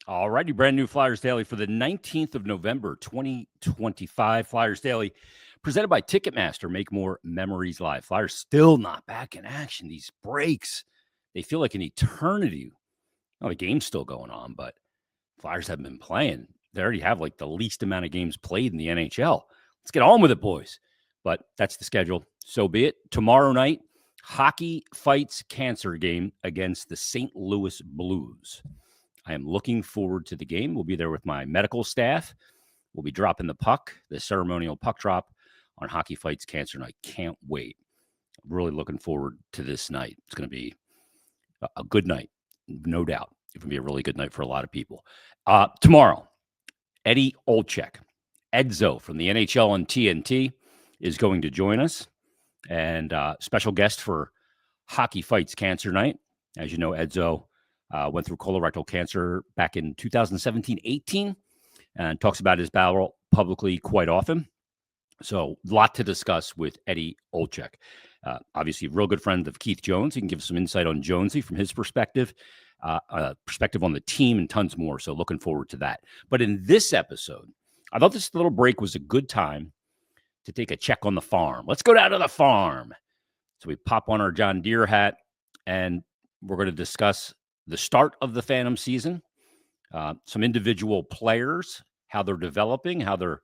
All righty, brand new Flyers Daily for the 19th of November, 2025. Flyers Daily presented by Ticketmaster. Make more memories live. Flyers still not back in action. These breaks, they feel like an eternity. Well, the game's still going on, but Flyers haven't been playing. They already have like the least amount of games played in the NHL. Let's get on with it, boys. But that's the schedule. So be it. Tomorrow night, hockey fights cancer game against the St. Louis Blues. I am looking forward to the game. We'll be there with my medical staff. We'll be dropping the puck, the ceremonial puck drop on Hockey Fights Cancer Night. Can't wait. I'm really looking forward to this night. It's going to be a good night, no doubt. It's going to be a really good night for a lot of people. Tomorrow, Eddie Olczyk, Edzo from the NHL on TNT, is going to join us. And special guest for Hockey Fights Cancer Night. As you know, Edzo went through colorectal cancer back in 2017-18 and talks about his battle publicly quite often. So a lot to discuss with Eddie Olczyk. Obviously, a real good friend of Keith Jones. He can give some insight on Jonesy from his perspective on the team and tons more. So looking forward to that. But in this episode, I thought this little break was a good time to take a check on the farm. Let's go down to the farm. So we pop on our John Deere hat and we're going to discuss the start of the Phantom season, some individual players, how they're developing, how they're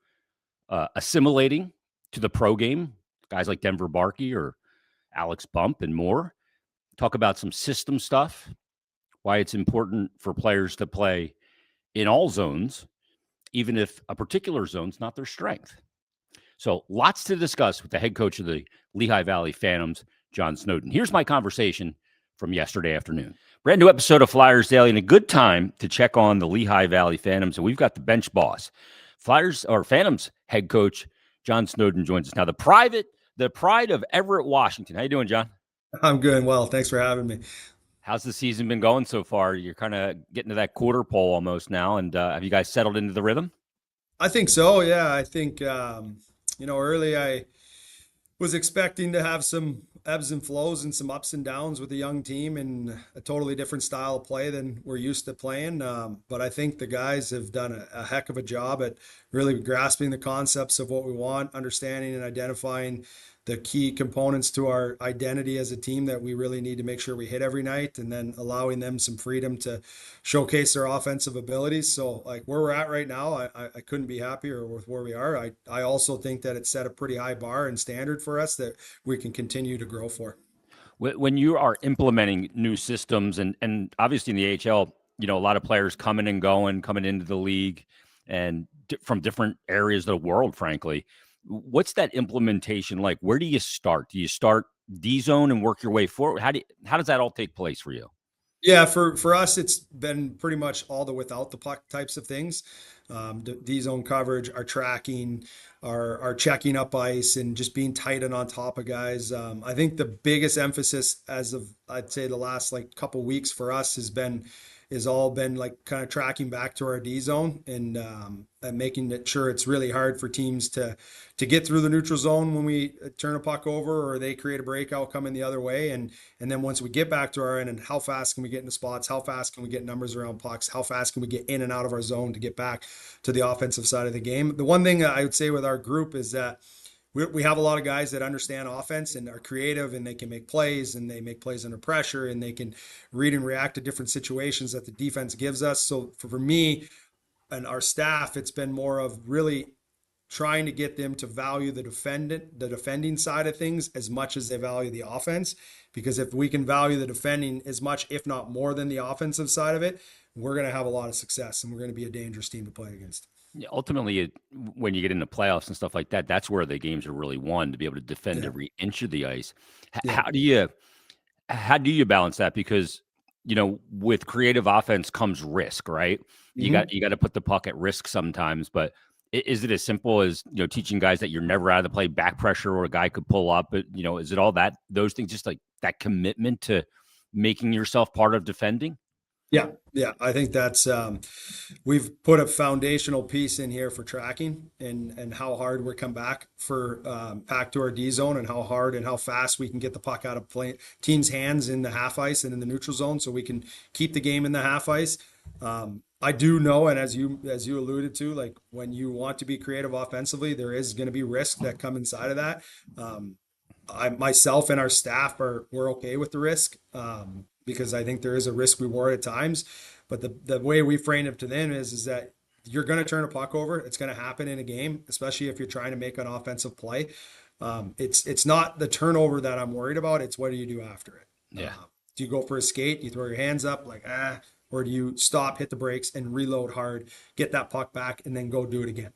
assimilating to the pro game, guys like Denver Barkey or Alex Bump and more. Talk about some system stuff, why it's important for players to play in all zones, even if a particular zone's not their strength. So lots to discuss with the head coach of the Lehigh Valley Phantoms, John Snowden. Here's my conversation from yesterday afternoon. Brand new episode of Flyers Daily and a good time to check on the Lehigh Valley Phantoms. And we've got the bench boss, Phantoms head coach, John Snowden joins us now. The pride of Everett, Washington. How you doing, John? I'm doing well. Thanks for having me. How's the season been going so far? You're kind of getting to that quarter pole almost now. And have you guys settled into the rhythm? I think so. Yeah, I think early I was expecting to have some ebbs and flows and some ups and downs with a young team and a totally different style of play than we're used to playing. But I think the guys have done a heck of a job at really grasping the concepts of what we want, understanding and identifying the key components to our identity as a team that we really need to make sure we hit every night, and then allowing them some freedom to showcase their offensive abilities. So like where we're at right now, I couldn't be happier with where we are. I also think that it set a pretty high bar and standard for us that we can continue to grow for. When you are implementing new systems and obviously in the AHL, a lot of players coming and going, coming into the league and from different areas of the world, frankly. What's that implementation like? Where do you start? Do you start D zone and work your way forward? How does that all take place for you? Yeah, for us, it's been pretty much all the without the puck types of things. D zone coverage, our tracking, our checking up ice, and just being tight and on top of guys. I think the biggest emphasis as of I'd say the last like couple weeks for us has all been like kind of tracking back to our D zone and making it sure it's really hard for teams to get through the neutral zone when we turn a puck over or they create a breakout coming the other way. And then once we get back to our end, and how fast can we get into spots? How fast can we get numbers around pucks? How fast can we get in and out of our zone to get back to the offensive side of the game? The one thing I would say with our group is that we have a lot of guys that understand offense and are creative, and they can make plays, and they make plays under pressure, and they can read and react to different situations that the defense gives us. So for me and our staff, it's been more of really trying to get them to value the defending side of things as much as they value the offense. Because if we can value the defending as much, if not more than the offensive side of it, we're going to have a lot of success and we're going to be a dangerous team to play against. Yeah, ultimately, when you get into playoffs and stuff like that, that's where the games are really won, to be able to defend every inch of the ice. Yeah. How do you balance that? Because with creative offense comes risk, right? You got to put the puck at risk sometimes. But is it as simple as teaching guys that you're never out of the play, back pressure, or a guy could pull up? But is it all those things, just like that commitment to making yourself part of defending? Yeah. I think that's we've put a foundational piece in here for tracking and how hard we come back to our D zone, and how hard and how fast we can get the puck out of teams' hands in the half ice and in the neutral zone, so we can keep the game in the half ice. I do know, and as you alluded to, like when you want to be creative offensively, there is going to be risk that come inside of that. Um, I myself and our staff we're okay with the risk because I think there is a risk reward at times. But the way we frame it to them is that you're going to turn a puck over. It's going to happen in a game, especially if you're trying to make an offensive play. It's not the turnover that I'm worried about. It's what do you do after it? Yeah. Do you go for a skate? Do you throw your hands up like or do you stop, hit the brakes, and reload hard, get that puck back, and then go do it again?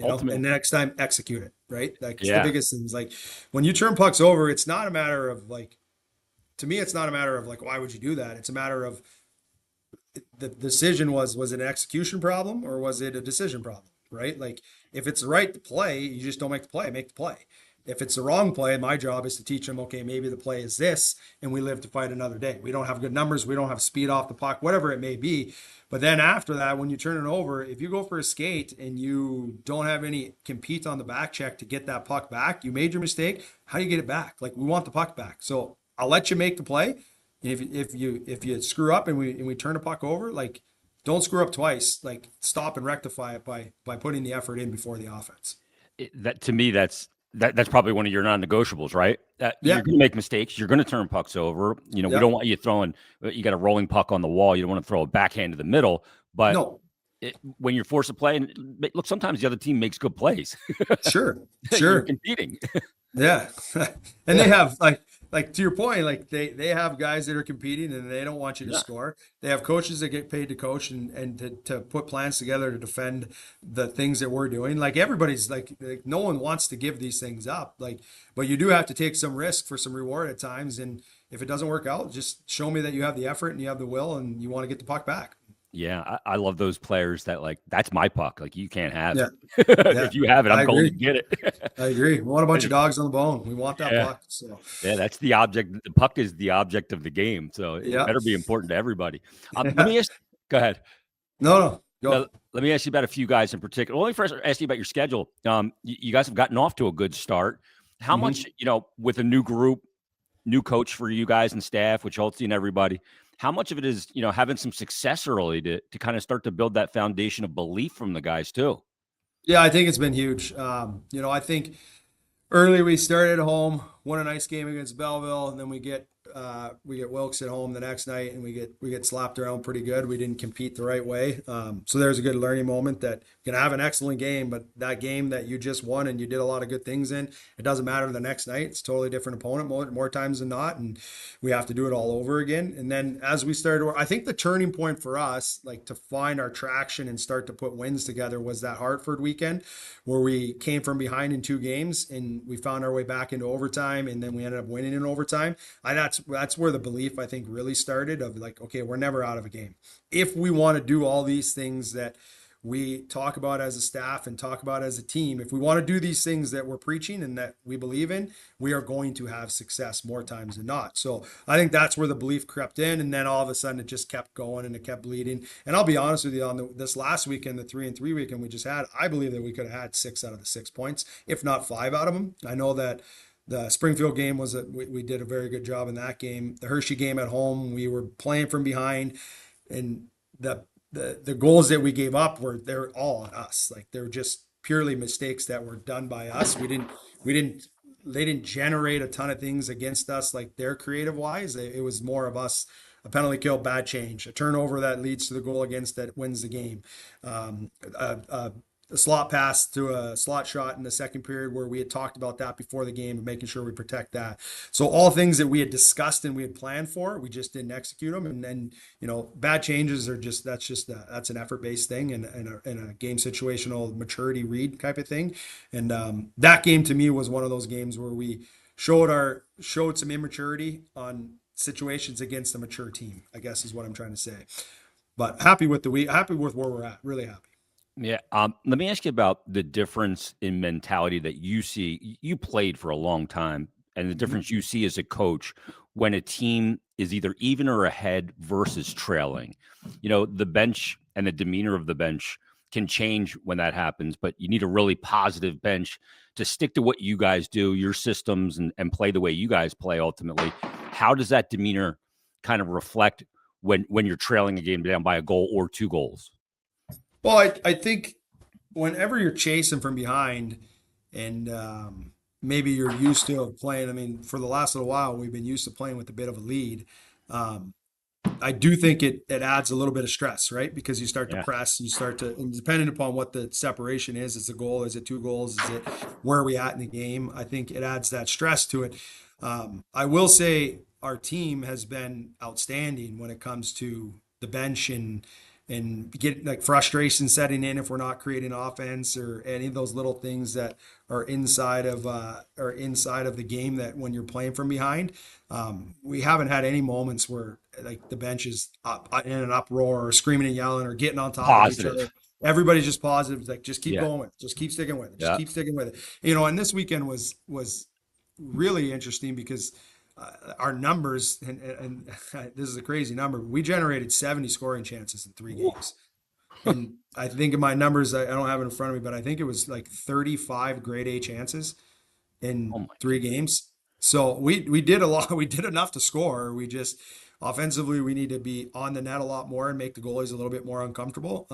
Ultimately, And the next time execute it, right? Like it's the yeah. biggest things. Like when you turn pucks over, it's not a matter of like, to me, it's not a matter of like, why would you do that? It's a matter of the decision was it an execution problem or was it a decision problem, right? Like if it's the right play, you just don't make the play. If it's the wrong play, my job is to teach them, okay, maybe the play is this, and we live to fight another day. We don't have good numbers, we don't have speed off the puck, whatever it may be. But then after that, when you turn it over, if you go for a skate and you don't have any compete on the back check to get that puck back, you made your mistake. How do you get it back? Like we want the puck back. So I'll let you make the play. If you screw up and we turn a puck over, like don't screw up twice. Like stop and rectify it by putting the effort in before the offense. That to me, that's probably one of your non-negotiables, right? You're Yeah. going to make mistakes. You're going to turn pucks over. We Yeah. don't want you throwing. You got a rolling puck on the wall. You don't want to throw a backhand to the middle. But No. When you're forced to play, and look, sometimes the other team makes good plays. Sure. You're Sure. competing. Yeah. And they have like to your point, like they have guys that are competing and they don't want you to Yeah. score. They have coaches that get paid to coach and to put plans together to defend the things that we're doing. Like everybody's like no one wants to give these things up. Like, but you do have to take some risk for some reward at times. And if it doesn't work out, just show me that you have the effort and you have the will and you want to get the puck back. Yeah, I love those players that like that's my puck. Like you can't have Yeah. it. Yeah. If you have it, I I'm going to agree. get it. I agree. We want a bunch of dogs on the bone. We want that Yeah. puck. So Yeah, that's the object. The puck is the object of the game, so it yeah. better be important to everybody. Let Yeah. me ask. Go ahead. No, go. Let me ask you about a few guys in particular. Well, let me first ask you about your schedule. You guys have gotten off to a good start. How Mhm. much, with a new group, new coach for you guys and staff, which Holtzy and everybody, how much of it is, having some success early to kind of start to build that foundation of belief from the guys too? Yeah, I think it's been huge. I think early we started at home, won a nice game against Belleville, and then we get Wilkes at home the next night, and we get slapped around pretty good. We didn't compete the right way, so there's a good learning moment that you're gonna have an excellent game, but that game that you just won and you did a lot of good things in, it doesn't matter the next night. It's a totally different opponent more times than not, and we have to do it all over again. And then as we started, I think the turning point for us, like to find our traction and start to put wins together, was that Hartford weekend where we came from behind in 2 games and we found our way back into overtime, and then we ended up winning in overtime. That's where the belief I think really started of like, okay, we're never out of a game. If we want to do all these things that we talk about as a staff and talk about as a team, if we want to do these things that we're preaching and that we believe in, we are going to have success more times than not. So I think that's where the belief crept in, and then all of a sudden it just kept going and it kept bleeding. And I'll be honest with you, on this last weekend, the 3-3 weekend we just had, I believe that we could have had 6 out of the 6 points, if not 5 out of them. I know that the Springfield game we did a very good job in that game. The Hershey game at home, we were playing from behind, and the goals that we gave up they're all on us. Like they're just purely mistakes that were done by us. They didn't generate a ton of things against us like they're creative wise. It was more of us, a penalty kill, bad change, a turnover that leads to the goal against that wins the game. A slot pass to a slot shot in the second period where we had talked about that before the game and making sure we protect that. So all things that we had discussed and we had planned for, we just didn't execute them. And then, bad changes are that's an effort based thing and a game situational maturity read type of thing. And that game to me was one of those games where we showed some immaturity on situations against a mature team, I guess is what I'm trying to say. But happy with where we're at, really happy. Yeah. Let me ask you about the difference in mentality that you see. You played for a long time, and the difference you see as a coach when a team is either even or ahead versus trailing. The bench and the demeanor of the bench can change when that happens, but you need a really positive bench to stick to what you guys do, your systems, and play the way you guys play ultimately. How does that demeanor kind of reflect when you're trailing a game down by a goal or 2 goals? Well, I think whenever you're chasing from behind and maybe you're used to playing, I mean, for the last little while, we've been used to playing with a bit of a lead. Um, I do think it adds a little bit of stress, right? Because you start to Yeah. press, you start to, and depending upon what the separation is it a goal? Is it two goals? Is it where are we at in the game? I think it adds that stress to it. I will say our team has been outstanding when it comes to the bench and get like frustration setting in if we're not creating offense or any of those little things that are inside of the game that when you're playing from behind. We haven't had any moments where like the bench is up in an uproar or screaming and yelling or getting on top of each other. Positive. Everybody's just positive, like just keep Yeah. going with it, just keep sticking with it, just Yeah. keep sticking with it. You know, and this weekend was really interesting because our numbers and this is a crazy number. We generated 70 scoring chances in three Ooh. games. And I think in my numbers, I don't have it in front of me, but I think it was like 35 grade A chances Oh in my three goodness. games. So we did a lot. We did enough to score. We just offensively we need to be on the net a lot more and make the goalies a little bit more uncomfortable.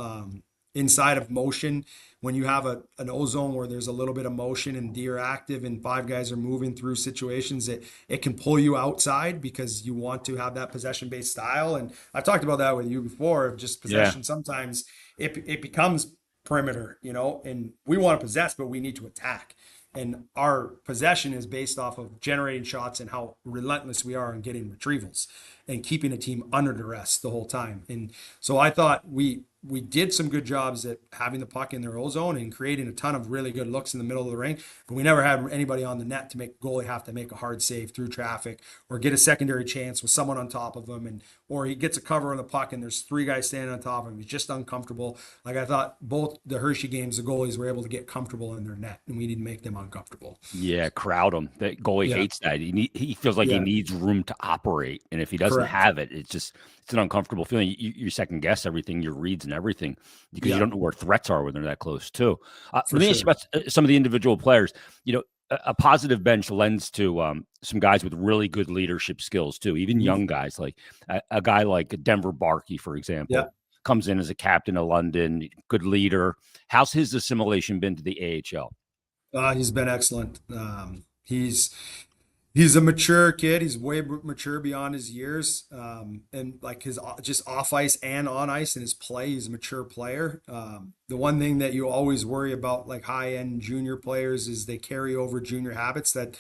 Inside of motion, when you have an ozone where there's a little bit of motion and D are active and five guys are moving through situations, it can pull you outside because you want to have that possession based style. And I've talked about that with you before of just Yeah. possession. Sometimes it becomes perimeter, you know, and we want to possess, but we need to attack. And our possession is based off of generating shots and how relentless we are in getting retrievals and keeping a team under duress the whole time. And so I thought we did some good jobs at having the puck in their own zone and creating a ton of really good looks in the middle of the ring. But we never had anybody on the net to make goalie have to make a hard save through traffic or get a secondary chance with someone on top of him, and or he gets a cover on the puck and there's three guys standing on top of him. He's just uncomfortable. Like I thought both the Hershey games, the goalies were able to get comfortable in their net, and we didn't make them uncomfortable. Yeah, crowd him. The goalie Yeah, hates that. He feels like he yeah, needs room to operate, and if he doesn't correct. have it, it's an uncomfortable feeling. You second guess everything, your reads and everything, because you Yeah, don't know where threats are when they're that close too. for Let me ask you sure. about some of the individual players. You know, a positive bench lends to some guys with really good leadership skills too. Even Mhm. young guys like a guy like Denver Barkey, for Yeah, example, comes in as a captain of London, good leader. How's his assimilation been to the AHL? he's been excellent. He's a mature kid. He's way mature beyond his years, and like his just off ice and on ice in his play, he's a mature player. The one thing that you always worry about, like high end junior players, is they carry over junior habits that,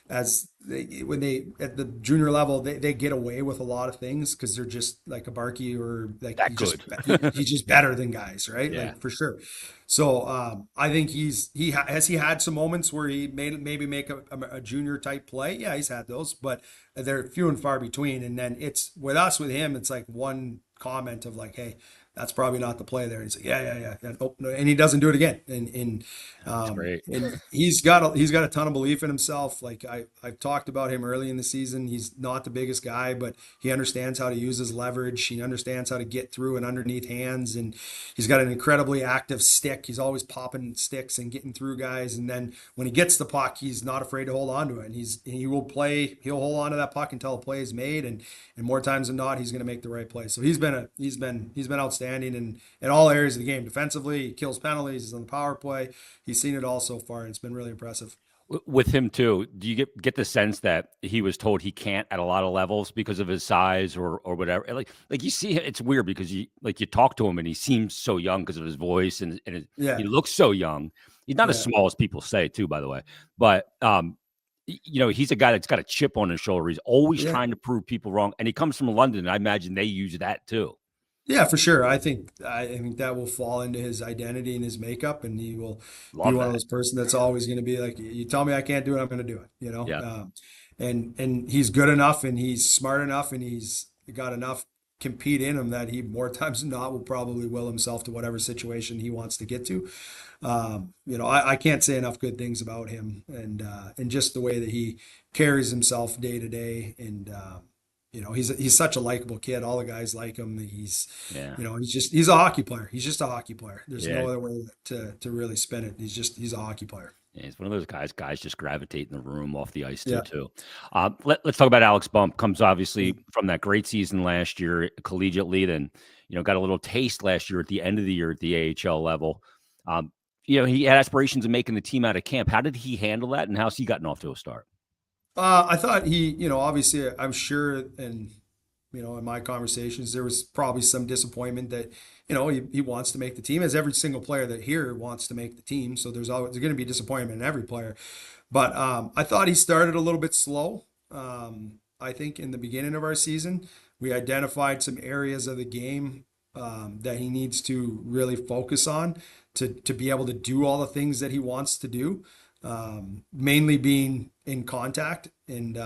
as they when they at the junior level, they get away with a lot of things because they're just like a Barkey or like That good. he's just better than guys, right? Yeah. Like for sure. So I think has he had some moments where he made maybe make a junior type play. Yeah, he's had those, but they're few and far between. And then it's with us with him, it's like one comment of like, hey, that's probably not the play there. And he's like, yeah. And, oh, no, and he doesn't do it again. That's great. And he's got a ton of belief in himself. Like I've talked about him early in the season. He's not the biggest guy, but he understands how to use his leverage. He understands how to get through and underneath hands, and he's got an incredibly active stick. He's always popping sticks and getting through guys. And then when he gets the puck, he's not afraid to hold on to it. And he'll hold on to that puck until a play is made. And more times than not, he's going to make the right play. So he's been outstanding in all areas of the game. Defensively, he kills penalties, he's on the power play. He's seen it all so far, and it's been really impressive. With him too, do you get the sense that he was told he can't at a lot of levels because of his size or whatever? Like you see, it's weird because you talk to him and he seems so young because of his voice and he Yeah, looks so young. He's not as yeah, small as people say too, by the way. But he's a guy that's got a chip on his shoulder. He's always yeah. trying to prove people wrong, and he comes from London. And I imagine they use that too. Yeah, for sure. I think that will fall into his identity and his makeup, and he will be Love one of that. those person that's always going to be like, you tell me I can't do it, I'm going to do it. Yeah, And he's good enough, and he's smart enough, and he's got enough compete in him that he more times than not will probably will himself to whatever situation he wants to get to. I can't say enough good things about him, and just the way that he carries himself day to day, and he's such a likable kid. All the guys like him. yeah, He's a hockey player. He's just a hockey player. There's yeah. no other way to really spin it. He's a hockey player. Yeah, he's one of those guys. Guys just gravitate in the room off the ice Yeah. too. Let's talk about Alex Bump. Comes obviously from that great season last year collegiately, and got a little taste last year at the end of the year at the AHL level. Um, he had aspirations of making the team out of camp. How did he handle that, and how's he gotten off to a start? I thought he, obviously, I'm sure, and in my conversations, there was probably some disappointment that, he wants to make the team, as every single player that here wants to make the team. So there's going to be disappointment in every player. But I thought he started a little bit slow. I think in the beginning of our season, we identified some areas of the game that he needs to really focus on to be able to do all the things that he wants to do, mainly being in contact and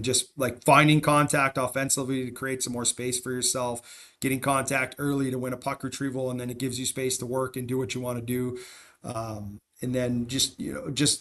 just like finding contact offensively to create some more space for yourself, getting contact early to win a puck retrieval, and then it gives you space to work and do what you want to do. And then just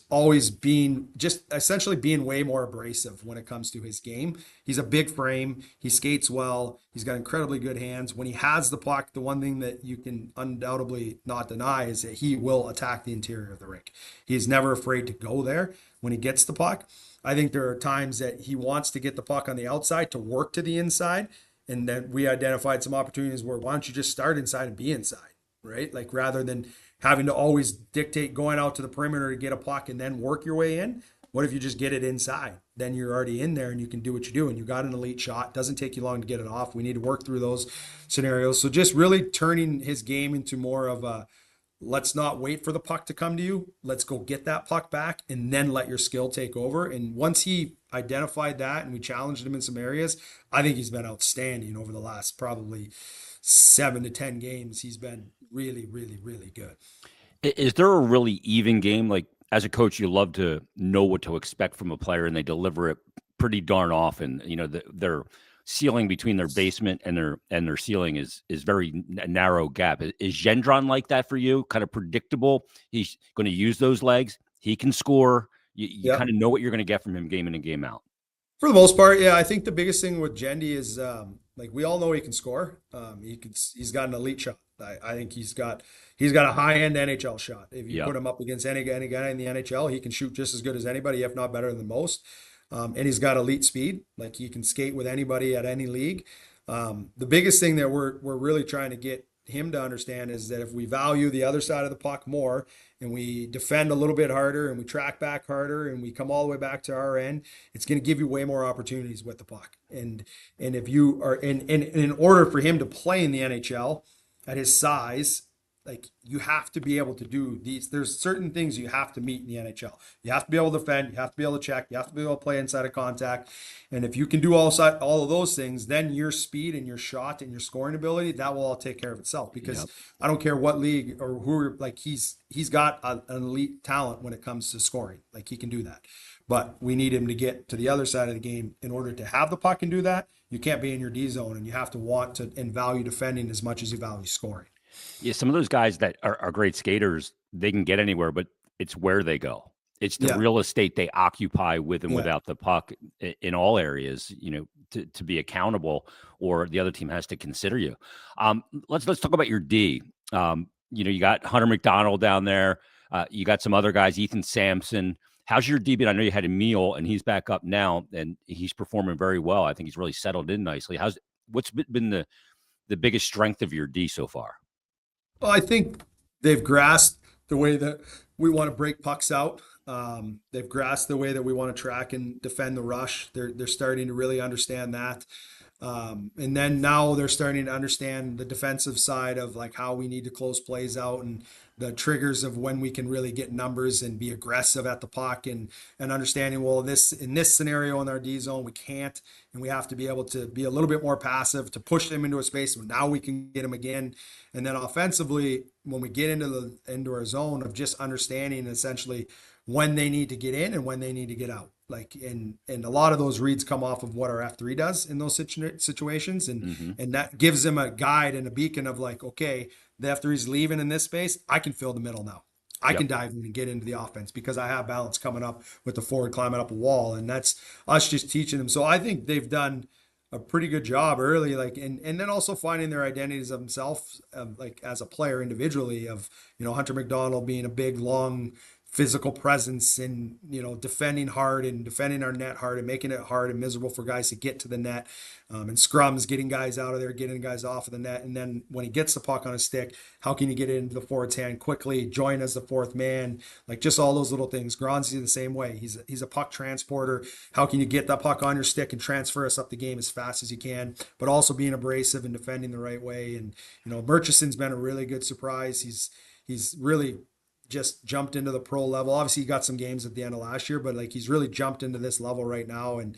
always just essentially being way more abrasive when it comes to his game. He's a big frame. He skates well. He's got incredibly good hands. When he has the puck, the one thing that you can undoubtedly not deny is that he will attack the interior of the rink. He's never afraid to go there when he gets the puck. I think there are times that he wants to get the puck on the outside to work to the inside. And then we identified some opportunities where why don't you just start inside and be inside, right? Like rather than having to always dictate going out to the perimeter to get a puck and then work your way in. What if you just get it inside? Then you're already in there and you can do what you do. And you got an elite shot. Doesn't take you long to get it off. We need to work through those scenarios. So just really turning his game into more of a, let's not wait for the puck to come to you. Let's go get that puck back and then let your skill take over. And once he identified that and we challenged him in some areas, I think he's been outstanding over the last probably 7 to 10 games. He's been really, really, really good. Is there a really even game? Like as a coach, you love to know what to expect from a player, and they deliver it pretty darn often. Their ceiling between their basement and their ceiling is very narrow gap. Is Gendron like that for you? Kind of predictable. He's going to use those legs. He can score. You kind of know what you're going to get from him game in and game out. For the most part, yeah. I think the biggest thing with Gendy is like we all know he can score. He's got an elite shot. I think he's got a high end NHL shot. If you put him up against any guy in the NHL, he can shoot just as good as anybody, if not better than most. And he's got elite speed. Like he can skate with anybody at any league. The biggest thing that we're really trying to get him to understand is that if we value the other side of the puck more and we defend a little bit harder and we track back harder and we come all the way back to our end, it's going to give you way more opportunities with the puck. And if you are in order for him to play in the NHL at his size, like you have to be able to do these. There's certain things you have to meet in the NHL. You have to be able to defend. You have to be able to check. You have to be able to play inside of contact. And if you can do all of those things, then your speed and your shot and your scoring ability, that will all take care of itself. Because I don't care what league or who, like he's got an elite talent when it comes to scoring. Like he can do that. But we need him to get to the other side of the game in order to have the puck and do that. You can't be in your D zone, and you have to want to and value defending as much as you value scoring. Yeah, some of those guys that are great skaters, they can get anywhere, but it's where they go. It's the real estate they occupy with and without the puck in all areas, to be accountable, or the other team has to consider you. Let's talk about your D. You got Hunter McDonald down there. You got some other guys, Ethan Sampson. How's your D been? I know you had Emil, and he's back up now, and he's performing very well. I think he's really settled in nicely. What's been the biggest strength of your D so far? Well, I think they've grasped the way that we want to break pucks out. They've grasped the way that we want to track and defend the rush. They're starting to really understand that. And then now they're starting to understand the defensive side of like how we need to close plays out and the triggers of when we can really get numbers and be aggressive at the puck and understanding, well, in this scenario in our D zone, we can't, and we have to be able to be a little bit more passive to push them into a space. Now we can get them again. And then offensively, when we get into our zone of just understanding essentially when they need to get in and when they need to get out. Like, and a lot of those reads come off of what our F3 does in those situations. And that gives them a guide and a beacon of like, okay, the F3 is leaving in this space. I can fill the middle now. I can dive in and get into the offense because I have balance coming up with the forward climbing up a wall. And that's us just teaching them. So I think they've done a pretty good job early, like, and then also finding their identities of themselves, like as a player individually of, Hunter McDonald being a big, long, physical presence and, defending hard and defending our net hard and making it hard and miserable for guys to get to the net, and scrums, getting guys out of there, getting guys off of the net. And then when he gets the puck on his stick, how can you get it into the forward's hand quickly, join as the fourth man, like just all those little things. Gronzi the same way. He's a puck transporter. How can you get that puck on your stick and transfer us up the game as fast as you can, but also being abrasive and defending the right way. And, Murchison's been a really good surprise. He's really just jumped into the pro level. Obviously, he got some games at the end of last year, but like he's really jumped into this level right now. And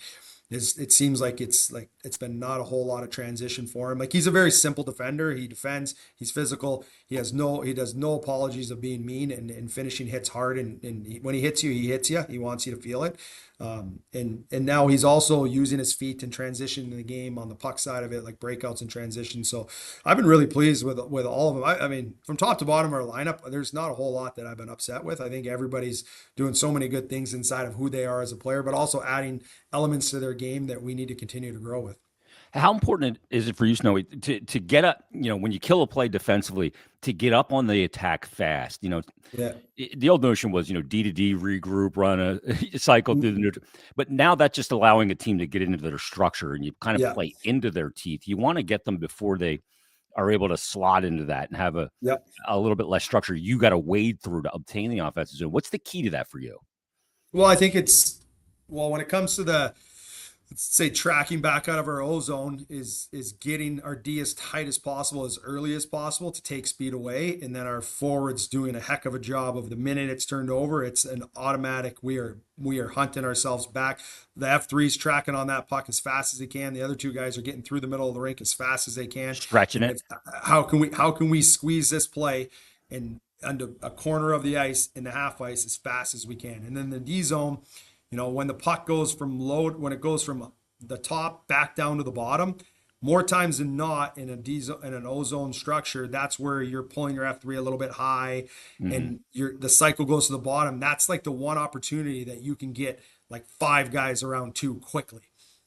it seems like it's been not a whole lot of transition for him. Like he's a very simple defender. He defends. He's physical. He does no apologies of being mean and finishing hits hard. And when he hits you, he hits you. He wants you to feel it. And now he's also using his feet and transitioning the game on the puck side of it, like breakouts and transition. So I've been really pleased with all of them. I mean, from top to bottom of our lineup, there's not a whole lot that I've been upset with. I think everybody's doing so many good things inside of who they are as a player, but also adding elements to their game that we need to continue to grow with. How important is it for you, Snowy, to get up, when you kill a play defensively, to get up on the attack fast? Yeah. The old notion was, D to D, regroup, run a cycle through the neutral. But now that's just allowing a team to get into their structure and you kind of play into their teeth. You want to get them before they are able to slot into that and have a little bit less structure. You got to wade through to obtain the offensive zone. What's the key to that for you? Well, I think when it comes to let's say tracking back out of our O zone is getting our D as tight as possible, as early as possible to take speed away. And then our forwards doing a heck of a job of the minute it's turned over, it's an automatic. We are hunting ourselves back. The F3's tracking on that puck as fast as they can. The other two guys are getting through the middle of the rink as fast as they can. Stretching it. How can we squeeze this play and under a corner of the ice in the half ice as fast as we can? And then the D zone, when the puck goes when it goes from the top back down to the bottom, more times than not in an O zone structure, that's where you're pulling your F3 a little bit high, and the cycle goes to the bottom. That's like the one opportunity that you can get like 5 guys around 2 quickly.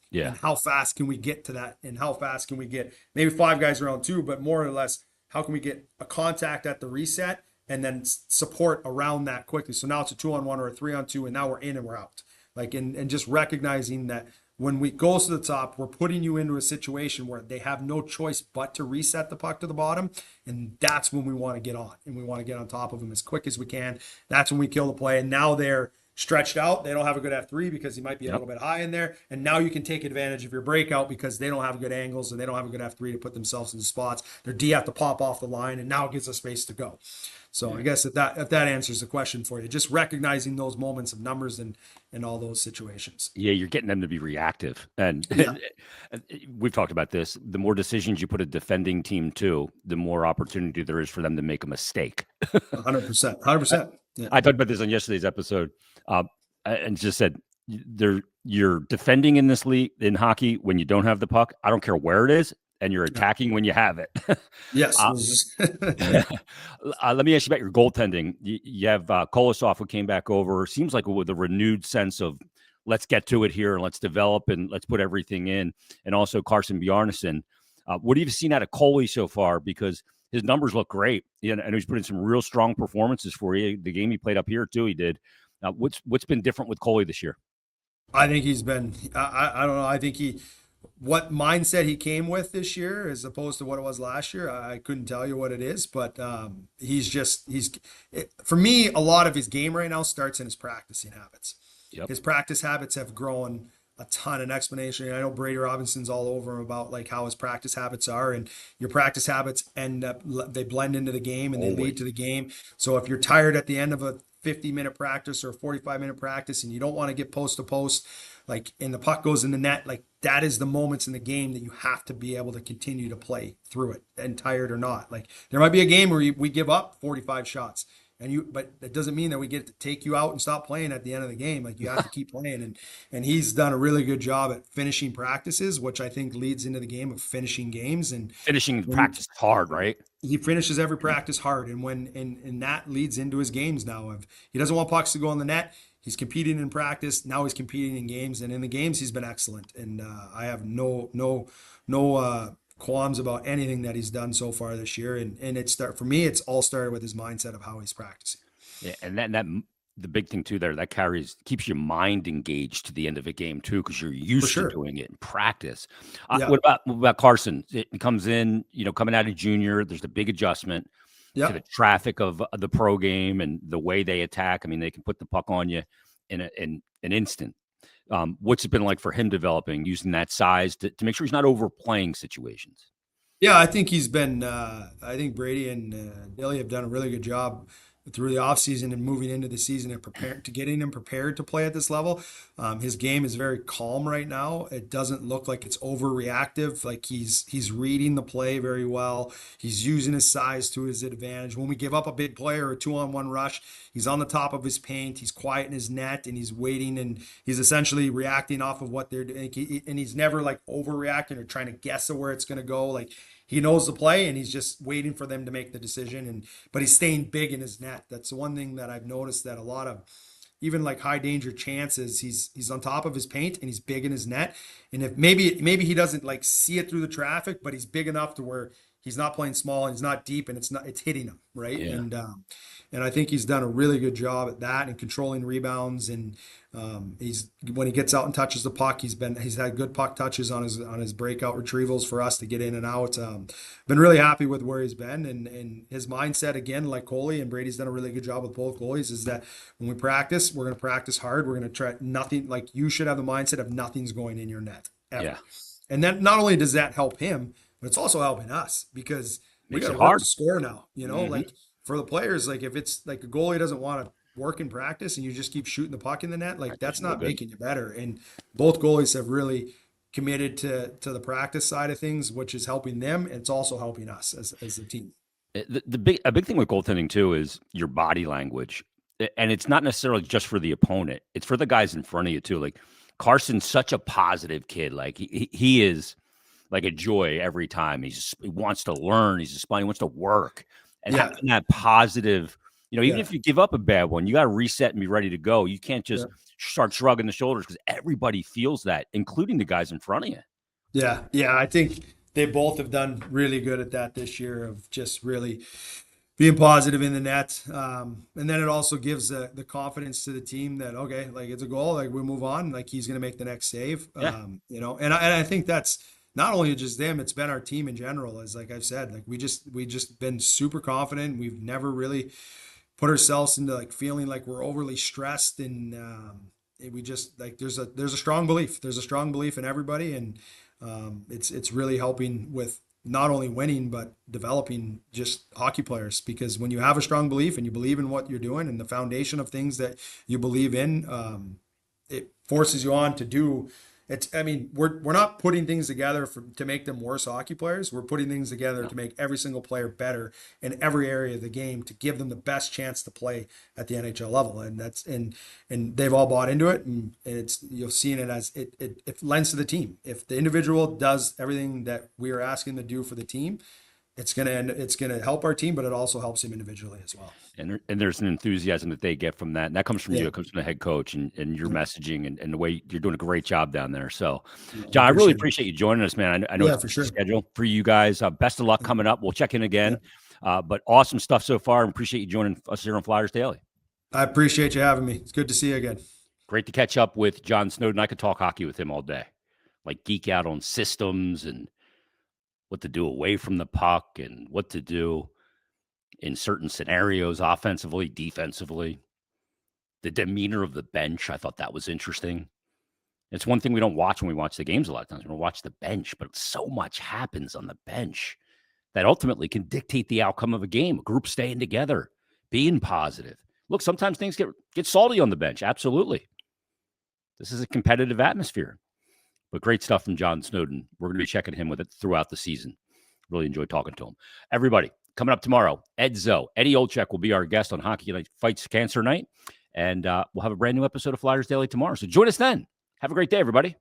Yeah. And how fast can we get to that? And how fast can we get maybe 5 guys around 2, but more or less, how can we get a contact at the reset and then support around that quickly? So now it's a 2-on-1 or a 3-on-2, and now we're in and we're out. Like, and just recognizing that when we go to the top, we're putting you into a situation where they have no choice but to reset the puck to the bottom. And that's when we want to get on, and we want to get on top of them as quick as we can. That's when we kill the play. And now they're stretched out. They don't have a good F3 because he might be a little bit high in there. And now you can take advantage of your breakout because they don't have good angles and they don't have a good F3 to put themselves in the spots. Their D have to pop off the line, and now it gives us space to go. So I guess if that answers the question for you, just recognizing those moments of numbers and all those situations. Yeah, you're getting them to be reactive. And we've talked about this. The more decisions you put a defending team to, the more opportunity there is for them to make a mistake. 100%. 100%. Yeah. I talked about this on yesterday's episode and just said you're defending in this league, in hockey, when you don't have the puck. I don't care where it is. And you're attacking when you have it. Yes. Let me ask you about your goaltending. You have Kolosov, who came back over. Seems like with a renewed sense of let's get to it here and let's develop and let's put everything in. And also Carson Bjarnason. What have you seen out of Coley so far? Because his numbers look great. And he's put in some real strong performances for you. The game he played up here too, he did. What's been different with Coley this year? I think he's been. I don't know. I think what mindset he came with this year as opposed to what it was last year, I couldn't tell you what it is, but for me, a lot of his game right now starts in his practicing habits. Yep. His practice habits have grown a ton, an explanation. I know Brady Robinson's all over him about like how his practice habits are, and your practice habits they blend into the game and they lead to the game. So if you're tired at the end of a 50-minute practice or a 45-minute practice and you don't want to get post to post, like, and the puck goes in the net, like that is the moments in the game that you have to be able to continue to play through it, and tired or not. Like there might be a game where we give up 45 shots but that doesn't mean that we get to take you out and stop playing at the end of the game. Like you have to keep playing, and he's done a really good job at finishing practices, which I think leads into the game of finishing games and finishing practice hard, right? He finishes every practice hard, and that leads into his games now. He doesn't want pucks to go on the net. He's competing in practice. Now he's competing in games, and in the games he's been excellent. And I have no qualms about anything that he's done so far this year. And for me, it's all started with his mindset of how he's practicing. Yeah, and that the big thing too there, that keeps your mind engaged to the end of a game too, because you're For used to sure. doing it in practice. Yeah. What about Carson? It comes in, coming out of junior. There's the big adjustment to the Yeah. traffic of the pro game and the way they attack. I mean, they can put the puck on you in an instant. What's it been like for him developing, using that size to make sure he's not overplaying situations? Yeah, I think he's been. I think Brady and Dilly have done a really good job through the offseason and moving into the season and getting him prepared to play at this level. His game is very calm right now. It doesn't look like it's overreactive. Like he's reading the play very well. He's using his size to his advantage. When we give up a big play or a 2-on-1 rush, he's on the top of his paint. He's quiet in his net and he's waiting and he's essentially reacting off of what they're doing. And he's never like overreacting or trying to guess at where it's going to go. Like he knows the play and he's just waiting for them to make the decision. But he's staying big in his net. That's the one thing that I've noticed, that a lot of even like high danger chances, he's on top of his paint and he's big in his net. And if maybe he doesn't like see it through the traffic, but he's big enough to where he's not playing small and he's not deep and it's hitting him, right? Yeah. And I think he's done a really good job at that and controlling rebounds. And he's when he gets out and touches the puck, he's had good puck touches on his breakout retrievals for us to get in and out. Been really happy with where he's been and his mindset, again, like Coley and Brady's done a really good job with both goalies, is that when we practice, we're going to practice hard. We're going to try nothing. Like, you should have the mindset of nothing's going in your net ever. Yeah. And then not only does that help him, but it's also helping us because we Makes got it to work hard. to score now. Mhm. Like for the players, like if it's like a goalie doesn't want to work in practice and you just keep shooting the puck in the net, like Practice that's is no not good. making you better. And both goalies have really committed to the practice side of things, which is helping them. It's also helping us as a team. A big thing with goaltending too is your body language, and it's not necessarily just for the opponent; it's for the guys in front of you too. Like Carson's such a positive kid; like he is like a joy every time. He wants to learn. He's just fun. He wants to work, and Yeah. having that positive. Even Yeah. if you give up a bad one, you got to reset and be ready to go. You can't Yeah. just start shrugging the shoulders, because everybody feels that, including the guys in front of you. Yeah. Yeah. I think they both have done really good at that this year, of just really being positive in the net. And then it also gives the confidence to the team that, okay, like it's a goal, like we move on, like he's going to make the next save. Yeah. And I think that's not only just them, it's been our team in general. As like I've said, like we just been super confident. We've never really put ourselves into like feeling like we're overly stressed. And we just like, there's a strong belief. There's a strong belief in everybody. And it's really helping with not only winning but developing just hockey players, because when you have a strong belief and you believe in what you're doing and the foundation of things that you believe in, it forces you on to do it's I mean we're not putting things together to make them worse hockey players. We're putting things together to make every single player better in every area of the game, to give them the best chance to play at the NHL level. And and they've all bought into it. And it's, you'll see it as it lends to the team. If the individual does everything that we are asking them to do for the team, it's gonna help our team, but it also helps him individually as well. And there's an enthusiasm that they get from that. And that comes from you. Yeah. It comes from the head coach and your messaging and the way you're doing a great job down there. So, Yeah, John, I really it. appreciate you joining us, man. I know Yeah, it's a for busy sure. schedule for you guys. Best of luck coming up. We'll check in again. But awesome stuff so far. And appreciate you joining us here on Flyers Daily. I appreciate you having me. It's good to see you again. Great to catch up with John Snowden. I could talk hockey with him all day, like geek out on systems and what to do away from the puck and what to do in certain scenarios, offensively, defensively. The demeanor of the bench, I thought that was interesting. It's one thing we don't watch when we watch the games a lot of times. We don't watch the bench, but so much happens on the bench that ultimately can dictate the outcome of a game. A group staying together, being positive. Look, sometimes things get salty on the bench. Absolutely. This is a competitive atmosphere. But great stuff from John Snowden. We're going to be checking him with it throughout the season. Really enjoyed talking to him. Everybody, coming up tomorrow, Eddie Olczyk will be our guest on Hockey Night Fights Cancer Night. And we'll have a brand new episode of Flyers Daily tomorrow. So join us then. Have a great day, everybody.